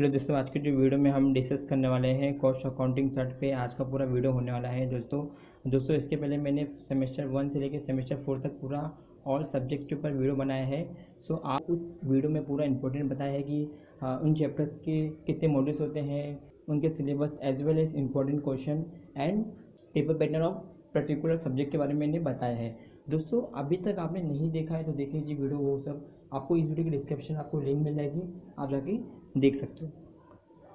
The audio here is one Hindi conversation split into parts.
हेलो दोस्तों, आज की जो वीडियो में हम डिस्कस करने वाले हैं कॉस्ट अकाउंटिंग थर्ड पे आज का पूरा वीडियो होने वाला है। दोस्तों इसके पहले मैंने सेमेस्टर 1 से लेकर सेमेस्टर 4 तक पूरा ऑल सब्जेक्ट के ऊपर वीडियो बनाया है। सो आप उस वीडियो में पूरा इंपॉर्टेंट बताया है कि उन चैप्टर्स के कितने मॉड्यूल्स होते हैं, उनके syllabus as well as important question and paper pattern of particular subject के बारे में मैंने बताया है। दोस्तों अभी तक आपने नहीं देखा है तो देख लीजिए वीडियो, वो सब आपको इस वीडियो की डिस्क्रिप्शन आपको लिंक मिल जाएगी, आप जाके देख सकते हो।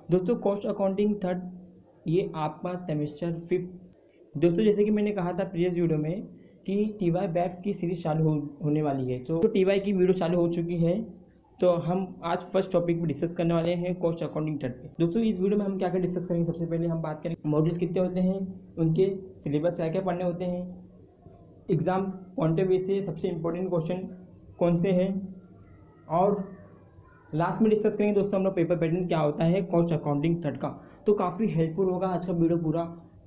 दोस्तों कॉस्ट अकाउंटिंग थर्ड ये आपका सेमेस्टर 5। दोस्तों जैसे कि मैंने कहा था प्रीवियस वीडियो में कि टीवाई बैफ की सीरीज चालू होने वाली है, तो टीवाई की वीडियो चालू हो चुकी है। तो हम आज फर्स्ट टॉपिक पे डिस्कस करने वाले हैं कॉस्ट अकाउंटिंग थर्ड पे। दोस्तों इस वीडियो में हम क्या क्या डिस्कस करेंगे, सबसे पहले हम बात करेंगे मॉड्यूल्स कितने होते हैं, उनके सिलेबस क्या क्या पढ़ने होते हैं, एग्ज़ाम पॉइंट ऑफ व्यू से सबसे इम्पोर्टेंट क्वेश्चन कौन से हैं, और लास्ट में डिस्कस करेंगे दोस्तों हम लोग पेपर पैटर्न क्या होता है कॉस्ट अकाउंटिंग थर्ड का। तो काफ़ी हेल्पफुल होगा आज का वीडियो,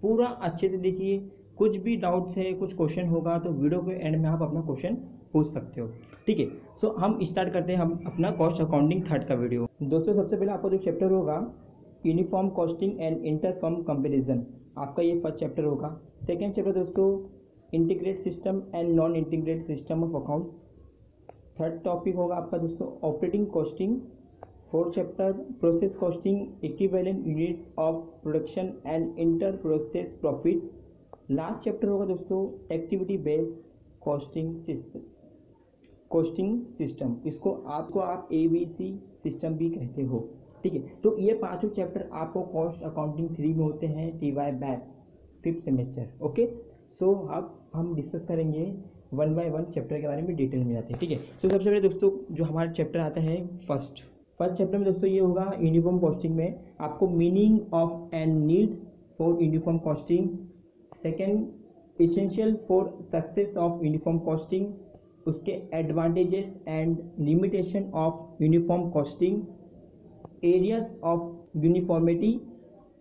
पूरा अच्छे से देखिए। कुछ भी डाउट्स है, कुछ क्वेश्चन होगा तो वीडियो के एंड में आप अपना क्वेश्चन पूछ सकते हो, ठीक है। सो हम स्टार्ट करते हैं हम अपना कॉस्ट अकाउंटिंग थर्ड का वीडियो। दोस्तों सबसे पहले आपका जो चैप्टर होगा uniform costing and inter firm comparison, आपका ये फर्स्ट चैप्टर होगा। सेकेंड चैप्टर दोस्तों integrate system and non integrate system of accounts. Third topic होगा आपका दोस्तों operating costing. Fourth chapter process costing, equivalent unit of production and inter process profit. Last chapter होगा दोस्तों एक्टिविटी बेस्ड कॉस्टिंग सिस्टम, इसको आप ABC सिस्टम भी कहते हो, ठीक है। तो ये पांचों चैप्टर आपको कॉस्ट अकाउंटिंग 3 में होते हैं, TY BAF 5th semester, okay. So अब हम डिस्कस करेंगे 1 बाय 1 चैप्टर के बारे में डिटेल में जाते हैं, ठीक है। तो सबसे पहले दोस्तों जो हमारा चैप्टर आता है फर्स्ट चैप्टर में दोस्तों ये होगा यूनिफॉर्म कॉस्टिंग में आपको meaning of and needs for uniform costing. Second essential for success of uniform costing, उसके advantages and limitation of uniform costing, areas of uniformity,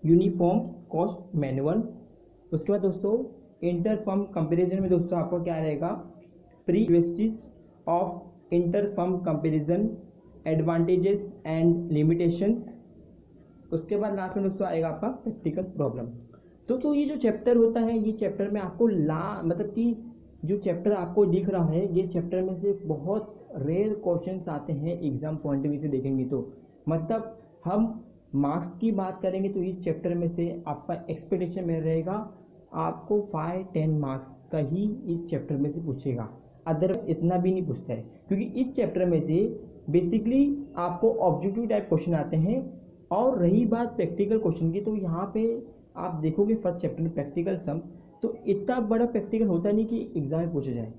uniform cost manual. उसके बाद दोस्तों इंटर फर्म कंपेरिजन में दोस्तों आपको क्या रहेगा, prerequisites of inter firm comparison, advantages and limitations. उसके बाद लास्ट में दोस्तों आएगा आपका प्रैक्टिकल प्रॉब्लम। तो ये जो चैप्टर होता है, ये चैप्टर में आपको मतलब कि जो चैप्टर आपको दिख रहा है, ये चैप्टर में से बहुत रेयर क्वेश्चंस आते हैं एग्जाम पॉइंट ऑफ व्यू से देखेंगे तो। मतलब हम मार्क्स की बात करेंगे तो इस चैप्टर में से आपका एक्सपेक्टेशन में रहेगा आपको 5-10 मार्क्स का ही इस चैप्टर में से पूछेगा, अदरवाइज इतना भी नहीं पूछता है, क्योंकि इस चैप्टर में से बेसिकली आपको ऑब्जेक्टिव टाइप क्वेश्चन आते हैं। और रही बात प्रैक्टिकल क्वेश्चन की, तो यहाँ पे आप देखोगे फर्स्ट चैप्टर में प्रैक्टिकल सम, तो इतना बड़ा प्रैक्टिकल होता नहीं कि एग्जाम में पूछा जाए,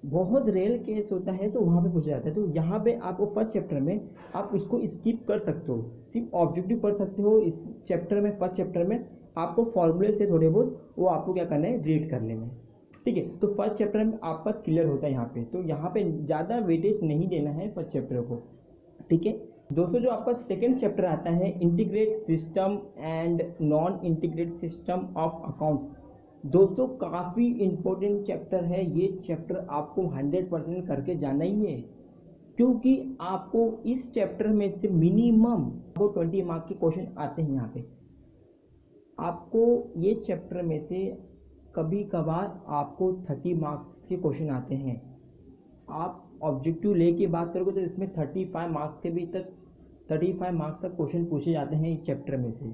बहुत रेयर केस होता है तो वहाँ पे पूछा जाता है। तो यहाँ पे आपको फर्स्ट चैप्टर में आप इसको स्किप कर सकते हो, सिर्फ ऑब्जेक्टिव पढ़ सकते हो। इस चैप्टर में फर्स्ट चैप्टर में आपको फॉर्मूले से थोड़े बहुत वो आपको क्या करना है, रीड कर लेना है, ठीक है। तो फर्स्ट चैप्टर में आपका क्लियर होता है यहाँ पे, तो यहाँ पे ज़्यादा वेटेज नहीं देना है फर्स्ट चैप्टर को, ठीक है। दोस्तों जो आपका सेकेंड चैप्टर आता है integrate system and non integrate system of account, दोस्तों काफ़ी इम्पोर्टेंट चैप्टर है। ये चैप्टर आपको 100% करके जाना ही है, क्योंकि आपको इस चैप्टर में से मिनिमम 20 मार्क के क्वेश्चन आते हैं। यहाँ पे आपको ये चैप्टर में से कभी कभार आपको 30 मार्क्स के क्वेश्चन आते हैं। आप ऑब्जेक्टिव लेके बात करोगे तो इसमें 35 मार्क्स के भी तक 35 मार्क्स तक क्वेश्चन पूछे जाते हैं इस चैप्टर में से।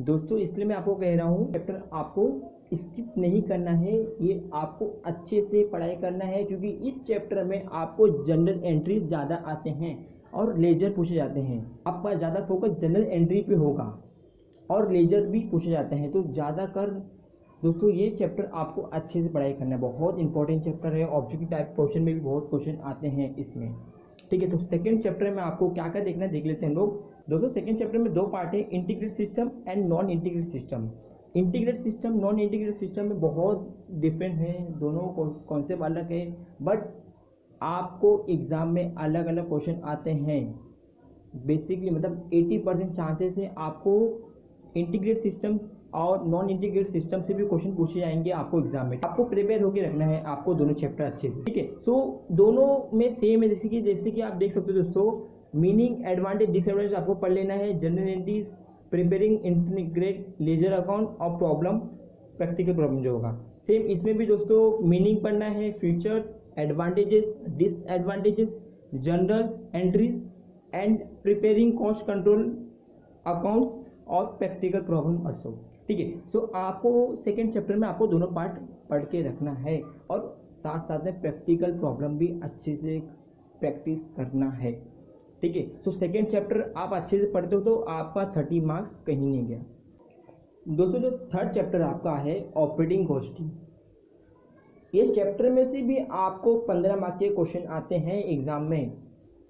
दोस्तों इसलिए मैं आपको कह रहा हूँ चैप्टर आपको स्किप नहीं करना है, ये आपको अच्छे से पढ़ाई करना है, क्योंकि इस चैप्टर में आपको जनरल एंट्रीज ज़्यादा आते हैं और लेजर पूछे जाते हैं। आपका ज़्यादा फोकस जनरल एंट्री पे होगा और लेजर भी पूछे जाते हैं, तो ज़्यादा कर दोस्तों ये चैप्टर आपको अच्छे से पढ़ाई करना है। बहुत इंपॉर्टेंट चैप्टर है, ऑब्जेक्टिव टाइप क्वेश्चन में भी बहुत क्वेश्चन आते हैं इसमें, ठीक है। तो सेकंड चैप्टर में आपको क्या क्या देखना है देख लेते हैं लोग। दोस्तों सेकंड चैप्टर में 2 पार्ट है, integrate system and non integrate system. Integrate system non integrate system में बहुत डिफरेंट है, दोनों कॉन्सेप्ट अलग है, बट आपको एग्जाम में अलग अलग क्वेश्चन आते हैं। बेसिकली मतलब 80% चांसेस है आपको इंटीग्रेट सिस्टम और नॉन इंटीग्रेट सिस्टम से भी क्वेश्चन पूछे जाएंगे आपको एग्जाम में। आपको प्रिपेयर होकर रखना है, आपको दोनों चैप्टर अच्छे से, ठीक है। सो दोनों में सेम है, जैसे कि आप देख सकते हो दोस्तों मीनिंग, एडवांटेज, डिसएडवांटेज आपको पढ़ लेना है। Generalities, preparing integrate ledger account और प्रॉब्लम, प्रैक्टिकल प्रॉब्लम जो होगा सेम इसमें भी दोस्तों मीनिंग पढ़ना है, features, advantages, disadvantages, general entries and preparing cost control accounts और प्रैक्टिकल प्रॉब्लम ऑल्सो। ठीक है, सो आपको सेकेंड चैप्टर में आपको दोनों पार्ट पढ़ के रखना है और साथ साथ में प्रैक्टिकल प्रॉब्लम भी अच्छे से प्रैक्टिस करना है। ठीक है, सो सेकेंड चैप्टर आप अच्छे से पढ़ते हो तो आपका 30 मार्क्स कहीं नहीं गया। दोस्तों जो थर्ड चैप्टर आपका है ऑपरेटिंग कॉस्टिंग, ये चैप्टर में से भी आपको 15 मार्क के क्वेश्चन आते हैं एग्जाम में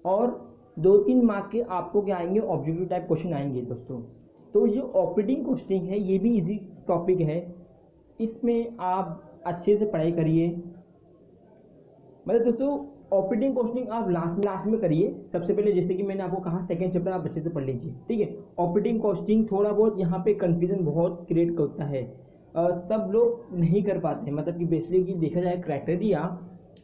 और 2-3 मार्क के आपको क्या आएंगे, ऑब्जेक्टिव टाइप क्वेश्चन आएंगे दोस्तों। तो जो ऑपरेटिंग कॉस्टिंग है ये भी इजी टॉपिक है, इसमें आप अच्छे से पढ़ाई करिए। मतलब दोस्तों ऑपरेटिंग कॉस्टिंग आप लास्ट में करिए। सबसे पहले जैसे कि मैंने आपको कहा सेकंड चैप्टर आप अच्छे से पढ़ लीजिए। ठीक है, ऑपरेटिंग कॉस्टिंग थोड़ा बहुत यहाँ पे कंफ्यूजन बहुत क्रिएट होता है, सब लोग नहीं कर पाते हैं। मतलब कि बेसिकली देखा जाए क्राइटेरिया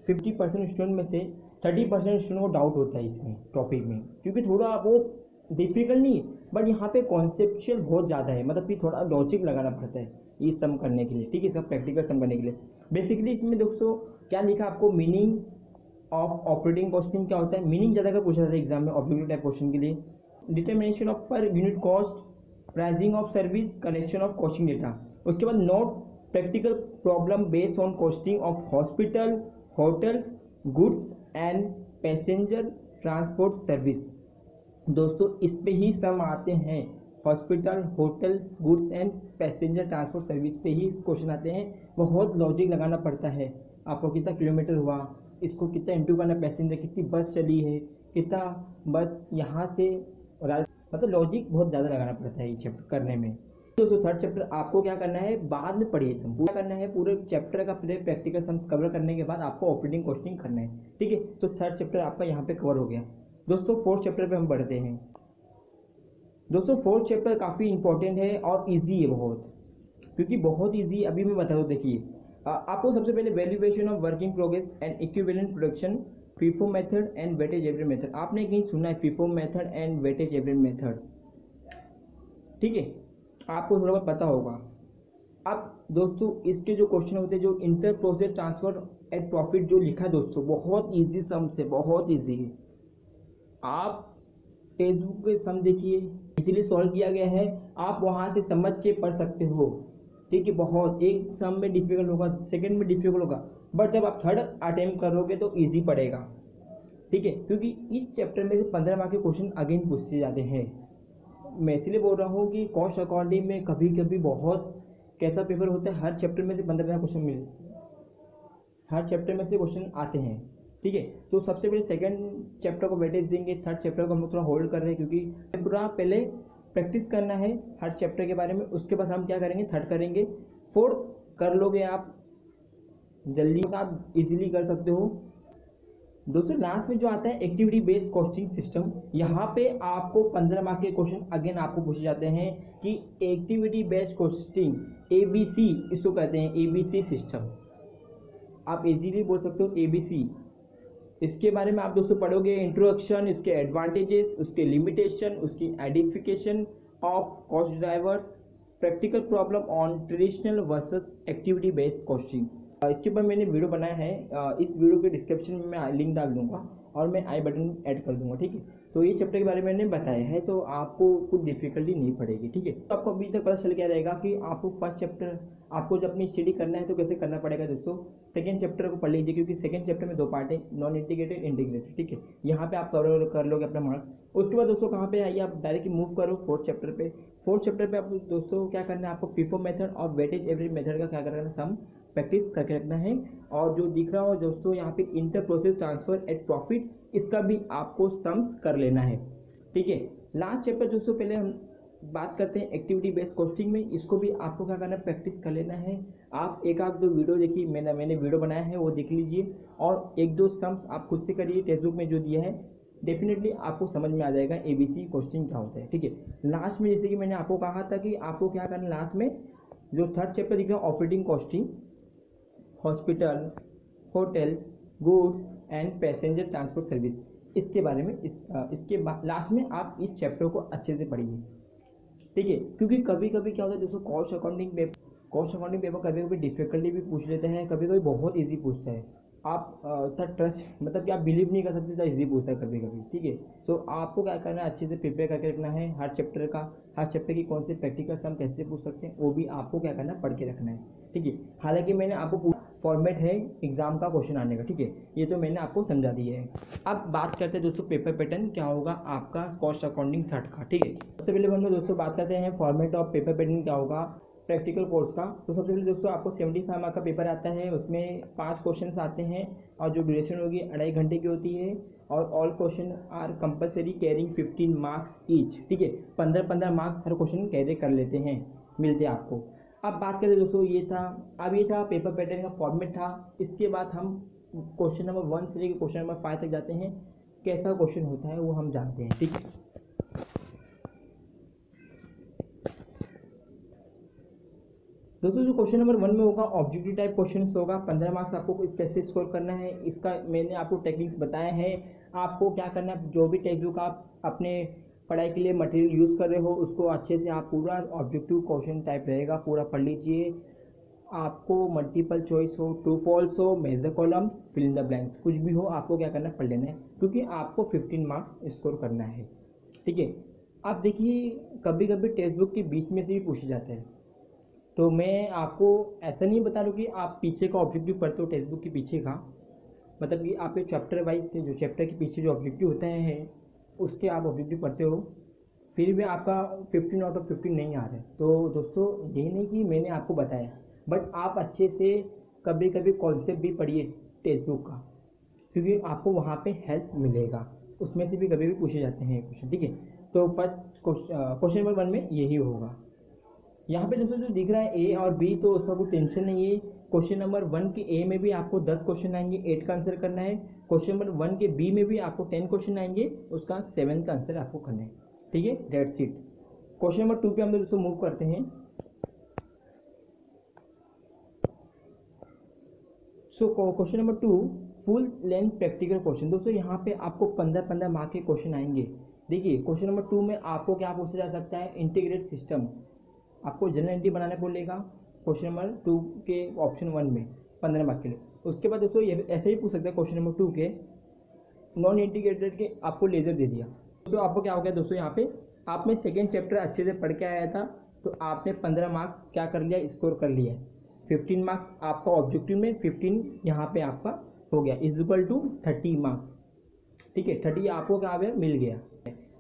50% स्टूडेंट में से 30% स्टूडेंट को डाउट होता है इसमें टॉपिक में, क्योंकि थोड़ा बहुत डिफिकल्ट नहीं है बट यहाँ पे कॉन्सेप्चुअल बहुत ज़्यादा है। मतलब कि थोड़ा लॉजिक लगाना पड़ता है ये सम करने के लिए। ठीक है, सब प्रैक्टिकल सम करने के लिए। बेसिकली इसमें दोस्तों क्या लिखा आपको, मीनिंग ऑफ ऑपरेटिंग कॉस्टिंग क्या होता है, मीनिंग ज़्यादा का पूछा जाता है एग्जाम में ऑब्जेक्टिव टाइप क्वेश्चन के लिए। Determination of per unit cost, pricing of service, collection of costing data. उसके बाद note practical problem based on costing of hospital, hotels, goods and passenger transport service. दोस्तों इस पे ही सम आते हैं, hospital, hotels, goods and passenger transport service पे ही क्वेश्चन आते हैं। बहुत लॉजिक लगाना पड़ता है, आपको कितना किलोमीटर हुआ, इसको कितना इंटू करना, पैसेंजर कितनी बस चली है, कितना बस यहाँ से, मतलब लॉजिक बहुत ज़्यादा लगाना पड़ता है ये चैप्टर करने में। दोस्तों थर्ड चैप्टर आपको क्या करना है, बाद में पढ़िए तुम, पूरा करना है पूरे चैप्टर का पूरे प्रैक्टिकल सम्स कवर करने के बाद आपको ऑपरेटिंग कॉस्टिंग करना है। ठीक है, तो थर्ड चैप्टर आपका यहाँ पे कवर हो गया। दोस्तों फोर्थ चैप्टर पे हम बढ़ते हैं। दोस्तों फोर्थ चैप्टर काफ़ी इंपॉर्टेंट है और इजी है बहुत, क्योंकि बहुत इजी। अभी मैं बता दूँ, देखिए आपको सबसे पहले valuation of working progress and equivalent production, FIFO method and weightage average method. आपने कहीं सुना है FIFO method and weightage average method? ठीक है, आपको थोड़ा बहुत पता होगा। अब दोस्तों इसके जो क्वेश्चन होते हैं, जो inter process transfer at profit जो लिखा है दोस्तों, बहुत इजी सम से, बहुत इजी है। आप टेक्स्ट बुक के सम देखिए, इसीलिए सॉल्व किया गया है, आप वहाँ से समझ के पढ़ सकते हो। ठीक है, बहुत एक सम में डिफिकल्ट होगा, सेकंड में डिफिकल्ट होगा, बट जब आप थर्ड अटेम्प्ट करोगे तो इजी पड़ेगा। ठीक है, क्योंकि इस चैप्टर में से 15 मार्क के क्वेश्चन अगेन पूछे जाते हैं। मैं इसलिए बोल रहा हूँ कि कॉस्ट अकाउंटिंग में कभी कभी बहुत कैसा पेपर होता है, हर चैप्टर में से 15 क्वेश्चन हर चैप्टर में से क्वेश्चन आते हैं। ठीक है, तो सबसे पहले सेकंड चैप्टर को वेटेज देंगे, थर्ड चैप्टर को हम लोग थोड़ा होल्ड कर रहे हैं, क्योंकि पूरा पहले प्रैक्टिस करना है हर चैप्टर के बारे में। उसके बाद हम क्या करेंगे, थर्ड करेंगे। फोर्थ कर लोगे आप जल्दी, आप इजीली कर सकते हो। दोस्तों लास्ट में जो आता है एक्टिविटी बेस्ड कॉस्टिंग सिस्टम, यहाँ पे आपको 15 मार्क के क्वेश्चन अगेन आपको पूछे जाते हैं कि एक्टिविटी बेस्ड कॉस्टिंग ABC इसको कहते हैं, ABC सिस्टम। आप इजीली बोल सकते हो ABC। इसके बारे में आप दोस्तों पढ़ोगे, इंट्रोडक्शन, इसके एडवांटेजेस, उसके लिमिटेशन, उसकी identification of cost drivers, practical problem on traditional versus activity based costing. इसके ऊपर मैंने वीडियो बनाया है, इस वीडियो के डिस्क्रिप्शन में मैं लिंक डाल दूंगा और मैं आई बटन ऐड कर दूंगा। ठीक है, तो ये चैप्टर के बारे में मैंने बताया है, तो आपको कुछ डिफिकल्टी नहीं पड़ेगी। ठीक है, तो आपको अभी तक पता चल गया रहेगा कि आपको फर्स्ट चैप्टर आपको जब अपनी स्टडी करना है तो कैसे करना पड़ेगा। दोस्तों सेकंड चैप्टर को पढ़ लीजिए, क्योंकि सेकंड चैप्टर में 2 पार्ट है, नॉन इंटीग्रेटेड, इंटीग्रेटेड। ठीक है, यहाँ पे आप कवर कर लोगे अपना मार्क्स। उसके बाद दोस्तों कहाँ पे आइए, आप डायरेक्टली मूव करो फोर्थ चैप्टर पे। फोर्थ चैप्टर पे आपको दोस्तों क्या करना है, आपको फीफो मेथड और वेटेज एवरेज मेथड का क्या करना है, सम प्रैक्टिस करके रखना है। और जो दिख रहा हो दोस्तों यहाँ पे inter process transfer at profit, इसका भी आपको सम्स कर लेना है। ठीक है, लास्ट चैप्टर दोस्तों पहले हम बात करते हैं एक्टिविटी बेस्ड कॉस्टिंग में, इसको भी आपको क्या करना है, प्रैक्टिस कर लेना है। आप एक आध 2 वीडियो देखिए, मैंने वीडियो बनाया है वो देख लीजिए, और 1-2 सम्स आप खुद से करिए, टेक्स्ट बुक में जो दिया है डेफिनेटली आपको समझ में आ जाएगा ABC कॉस्टिंग क्या होता है। ठीक है, लास्ट में जैसे कि मैंने आपको कहा था कि आपको क्या करना है, लास्ट में जो थर्ड चैप्टर दिख रहा है operating costing, hospital, hotels, goods and passenger transport service, इसके बारे में इसके लास्ट में आप इस चैप्टर को अच्छे से पढ़िए, ठीक है। क्योंकि कभी कभी क्या होता है दोस्तों, कॉस्ट अकाउंटिंग पेपर कभी कभी डिफिकल्टी भी पूछ लेते हैं, कभी कभी बहुत इजी पूछता है। आप इतना ट्रस्ट मतलब कि आप बिलीव नहीं कर सकते इतना इजी पूछता है कभी कभी, ठीक है। तो आपको क्या करना है, अच्छे से प्रिपेयर करके रखना है हर चैप्टर की कौन से प्रैक्टिकल सम कैसे पूछ सकते हैं वो भी आपको क्या करना है, पढ़ के रखना है, ठीक है। हालांकि मैंने आपको फॉर्मेट है एग्जाम का क्वेश्चन आने का, ठीक है, ये तो मैंने आपको समझा दिया है। अब बात करते हैं दोस्तों पेपर पैटर्न क्या होगा आपका कॉस्ट अकाउंटिंग थर्ड का, ठीक है। सबसे पहले हम लोग दोस्तों बात करते हैं फॉर्मेट ऑफ पेपर पैटर्न क्या होगा प्रैक्टिकल कोर्स का। तो सबसे पहले दोस्तों आपको 75 मार्क का पेपर आता है, उसमें 5 क्वेश्चन आते हैं और जो ड्यूरेशन होगी 2.5 घंटे की होती है और all question are compulsory carrying 15 marks each, ठीक है। 15 मार्क्स हर क्वेश्चन कैरी कर लेते हैं, मिलते हैं आपको। अब बात करें दोस्तों ये था पेपर पैटर्न का फॉर्मेट था। इसके बाद हम क्वेश्चन नंबर 1 से लेकर क्वेश्चन नंबर 5 तक जाते हैं, कैसा क्वेश्चन होता है वो हम जानते हैं, ठीक है। दोस्तों जो क्वेश्चन नंबर 1 में होगा ऑब्जेक्टिव टाइप क्वेश्चन होगा, 15 मार्क्स आपको इस कैसे स्कोर करना है इसका मैंने आपको टेक्निक्स बताए हैं। आपको क्या करना है, जो भी टेक्स्ट बुक आप अपने पढ़ाई के लिए मटेरियल यूज़ कर रहे हो उसको अच्छे से आप पूरा ऑब्जेक्टिव क्वेश्चन टाइप रहेगा पूरा पढ़ लीजिए। आपको मल्टीपल चॉइस हो, ट्रू फॉल्स हो, major column, fill in the blanks, कुछ भी हो आपको क्या करना है, पढ़ लेना है, क्योंकि आपको 15 मार्क्स स्कोर करना है, ठीक है। आप देखिए कभी कभी टेक्स्ट बुक के बीच में से भी पूछे जाते हैं, तो मैं आपको ऐसा नहीं बता रहा कि आप पीछे का ऑब्जेक्टिव पढ़ते हो टेक्स्ट बुक के पीछे का, मतलब कि आपके चैप्टर वाइज जो चैप्टर के पीछे जो ऑब्जेक्टिव होते हैं उसके आप ऑब्जेक्टिव पढ़ते हो, फिर भी आपका 15 आउट ऑफ 15 नहीं आ रहा है। तो दोस्तों ये नहीं कि मैंने आपको बताया, बट आप अच्छे से कभी कभी कॉन्सेप्ट भी पढ़िए टेक्स्ट बुक का, क्योंकि आपको वहाँ पे हेल्प मिलेगा, उसमें से भी कभी भी पूछे जाते हैं क्वेश्चन, ठीक है। तो फर्स्ट क्वेश्चन नंबर 1 में यही होगा। यहाँ पे दोस्तों जो दिख रहा है ए और बी, तो उसका कोई टेंशन नहीं है। क्वेश्चन नंबर 1 के ए में भी आपको 10 क्वेश्चन आएंगे, 8 का आंसर करना है। क्वेश्चन नंबर 1 के बी में भी आपको 10 क्वेश्चन आएंगे, उसका 7 का आंसर आपको करना है, ठीक है। That's it. क्वेश्चन नंबर 2 पे हम लोग दोस्तों मूव करते हैं। So question number 2 full length practical question. दोस्तों यहाँ पे आपको 15 मार्क के क्वेश्चन आएंगे। देखिए क्वेश्चन नंबर 2 में आपको क्या पूछा जा सकता है, इंटीग्रेटेड सिस्टम, आपको जनरल एंट्री बनाना बोलेगा क्वेश्चन नंबर 2 के ऑप्शन 1 में 15 मार्क के लिए। उसके बाद दोस्तों ये ऐसे ही पूछ सकता है क्वेश्चन नंबर 2 के नॉन इंटीग्रेटेड के, आपको लेजर दे दिया। दोस्तों आपको क्या हो गया दोस्तों, यहाँ पे आपने सेकेंड चैप्टर अच्छे से पढ़ के आया था, तो आपने 15 मार्क्स क्या कर लिया, स्कोर कर लिया। 15 मार्क्स आपका ऑब्जेक्टिव में, 15 यहाँ पे आपका हो गया, इज इक्वल टू 30 मार्क्स, ठीक है। 30 आपको क्या मिल गया।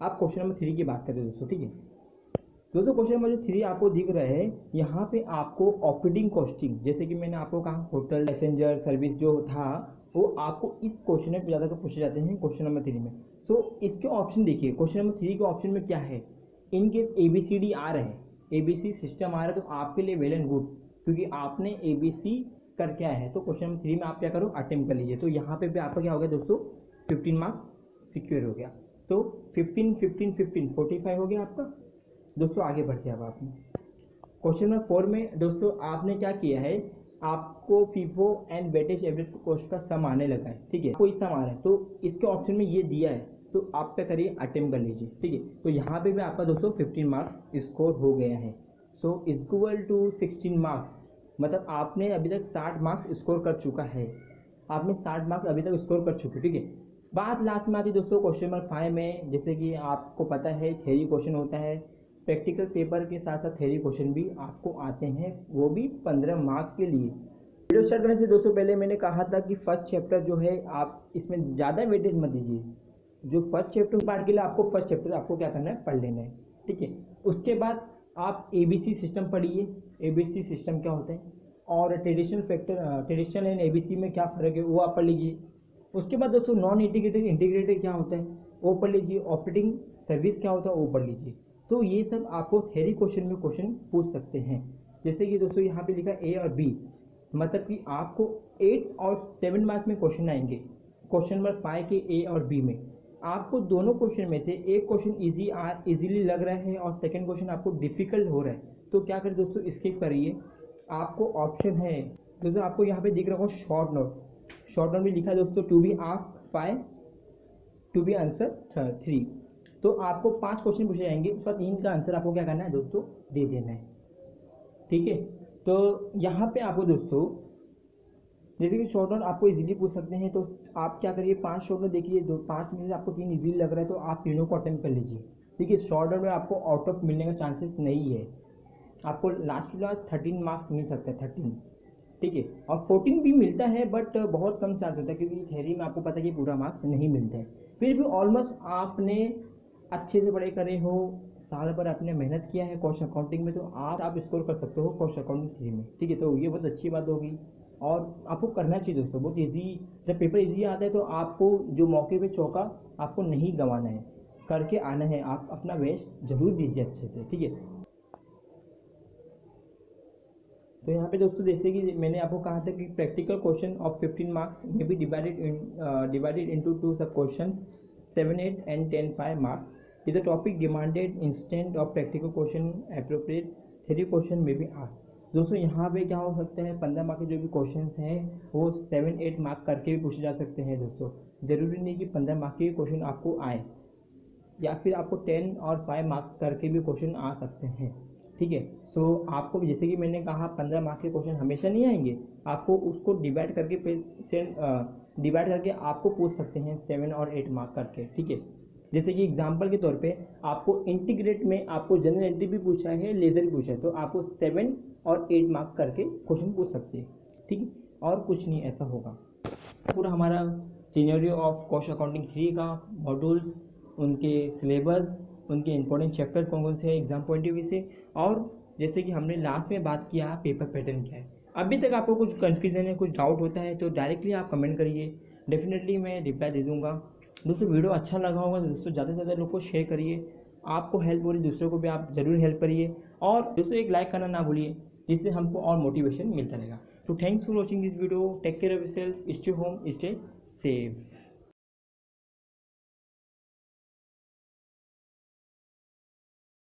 आप क्वेश्चन नंबर 3 की बात करें दोस्तों, ठीक है। दोस्तों क्वेश्चन नंबर 3 आपको दिख रहा है, यहाँ पे आपको ऑपरेटिंग कॉस्टिंग, जैसे कि मैंने आपको कहा होटल पैसेंजर सर्विस जो था वो आपको इस क्वेश्चन में ज़्यादा पूछे जाते हैं क्वेश्चन नंबर 3 में। सो इसके ऑप्शन देखिए, क्वेश्चन नंबर 3 के ऑप्शन में क्या है, इन केस ABCD आ रहे हैं, ABC सिस्टम आ रहा है, तो आपके लिए वेल एंड गुड, क्योंकि आपने ABC करके आया है। तो क्वेश्चन नंबर 3 में आप क्या करो, अटेम्प्ट कर लीजिए। तो यहाँ पे भी आपका क्या हो गया दोस्तों, 15 मार्क्स सिक्योर हो गया। तो 15 15 15 45 हो गया आपका। दोस्तों आगे बढ़ते हैं अब आपने क्वेश्चन नंबर 4 में दोस्तों आपने क्या किया है, आपको FIFO and weightage average cost का सम आने लगा है, ठीक है। कोई सम आ रहा है तो इसके ऑप्शन में ये दिया है, तो आप क्या करिए, अटेम्प्ट कर लीजिए, ठीक है। तो यहाँ पे भी आपका दोस्तों 15 मार्क्स स्कोर हो गया है। सो इक्वल टू 16 मार्क्स, मतलब आपने अभी तक 60 मार्क्स स्कोर कर चुका है, आपने 60 मार्क्स अभी तक स्कोर कर चुके, ठीक है। बात लास्ट में आती है दोस्तों क्वेश्चन नंबर 5 में, जैसे कि आपको पता है थ्योरी क्वेश्चन होता है, प्रैक्टिकल पेपर के साथ साथ थ्योरी क्वेश्चन भी आपको आते हैं, वो भी 15 मार्क्स के लिए। वीडियो स्टार्ट करने से दोस्तों पहले मैंने कहा था कि फर्स्ट चैप्टर जो है आप इसमें ज़्यादा वेटेज मत दीजिए, जो फर्स्ट चैप्टर पार्ट के लिए आपको फर्स्ट चैप्टर आपको क्या करना है, पढ़ लेना है, ठीक है। उसके बाद आप ABC सिस्टम पढ़िए, ABC सिस्टम क्या होता है और ट्रेडिशनल एंड ABC में क्या फ़र्क है वो आप पढ़ लीजिए। उसके बाद दोस्तों नॉन इंटीग्रेटेड क्या होता है वो पढ़ लीजिए, ऑपरेटिंग सर्विस क्या होता है वो पढ़ लीजिए। तो ये सब आपको थ्योरी क्वेश्चन में क्वेश्चन पूछ सकते हैं, जैसे कि दोस्तों यहाँ पे लिखा A और B, मतलब कि आपको 8 और 7 मार्क्स में क्वेश्चन आएंगे। क्वेश्चन नंबर 5 के A और B में आपको दोनों क्वेश्चन में से एक क्वेश्चन इजीली लग रहा है और सेकंड क्वेश्चन आपको डिफिकल्ट हो रहा है, तो क्या करें दोस्तों, स्किप करिए। आपको ऑप्शन है दोस्तों, आपको यहाँ पे दिख रहा होगा शॉर्ट नोट में लिखा है दोस्तों, to be asked by to be answer 3। तो आपको 5 क्वेश्चन पूछे जाएंगे, उसका 3 का आंसर आपको क्या करना है दोस्तों, दे देना है। ठीक है, तो यहाँ पे आपको दोस्तों जैसे कि शॉर्ट नोट आपको इजीली पूछ सकते हैं, तो आप क्या करिए 5 शॉर्ट नोट देखिए, 5 में से आपको 3 इजीली लग रहा है तो आप तीनों को अटेम्प्ट कर लीजिए। ठीक है, शॉर्ट नोट में आपको आउट ऑफ मिलने का चांसेस नहीं है, आपको लास्ट टू लास्ट 13 मार्क्स मिल सकता है, 13। ठीक है, और 14 भी मिलता है बट बहुत कम चांस होता है, क्योंकि थ्योरी में आपको पता है कि पूरा मार्क्स नहीं मिलता है। फिर भी ऑलमोस्ट आपने अच्छे से पढ़ाई करे हो, साल भर आपने मेहनत किया है कॉस्ट अकाउंटिंग में, तो आप स्कोर कर सकते हो कॉस्ट अकाउंटिंग 3 में। ठीक है, तो ये बहुत अच्छी बात होगी और आपको करना चाहिए दोस्तों, बहुत ईजी। जब पेपर ईजी आता है तो आपको जो मौके पे चौका आपको नहीं गंवाना है, करके आना है, आप अपना बेस्ट जरूर दीजिए अच्छे से। ठीक है, तो यहाँ पे दोस्तों जैसे कि मैंने आपको कहा था कि प्रैक्टिकल क्वेश्चन ऑफ 15 मार्क्स में भी डिवाइडेड इनटू 2 सब question 7, 8 and 10 5 marks is the topic demanded instant of practical question appropriate 3 question में भी आस्क्ड। दोस्तों यहाँ पे क्या हो सकता है, 15 मार्क के जो भी क्वेश्चन हैं वो 7, 8 मार्क करके भी पूछे जा सकते हैं दोस्तों। जरूरी नहीं कि 15 मार्क के क्वेश्चन आपको आए, या फिर आपको 10 और 5 मार्क करके भी क्वेश्चन आ सकते हैं। ठीक है, सो आपको जैसे कि मैंने कहा 15 मार्क के क्वेश्चन हमेशा नहीं आएंगे, आपको उसको डिवाइड करके आपको पूछ सकते हैं 7 और 8 मार्क करके। ठीक है, जैसे कि एग्जांपल के तौर पे आपको इंटीग्रेट में आपको जनरल एंट्री भी पूछा है, लेजर भी पूछा है, तो आपको 7 और 8 मार्क करके क्वेश्चन पूछ सकते हैं। ठीक है, और कुछ नहीं ऐसा होगा। पूरा हमारा सिनेरियो ऑफ कॉस्ट अकाउंटिंग 3 का मॉड्यूल्स, उनके सिलेबस, उनके इंपॉर्टेंट चैप्टर कौन कौन से हैं एग्जाम पॉइंट ऑफ व्यू से, और जैसे कि हमने लास्ट में बात किया पेपर पैटर्न क्या है। अभी तक आपको कुछ कन्फ्यूजन है, कुछ डाउट होता है तो डायरेक्टली आप कमेंट करिए, डेफिनेटली मैं रिप्लाई दे दूंगा। दोस्तों वीडियो अच्छा लगा होगा तो दोस्तों ज़्यादा से ज़्यादा लोग को शेयर करिए, आपको हेल्प हो रही दूसरों को भी आप ज़रूर हेल्प करिए, और दोस्तों एक लाइक करना ना भूलिए, जिससे हमको और मोटिवेशन मिलता रहेगा। तो thanks for watching this video, take care of yourself, stay home, stay safe.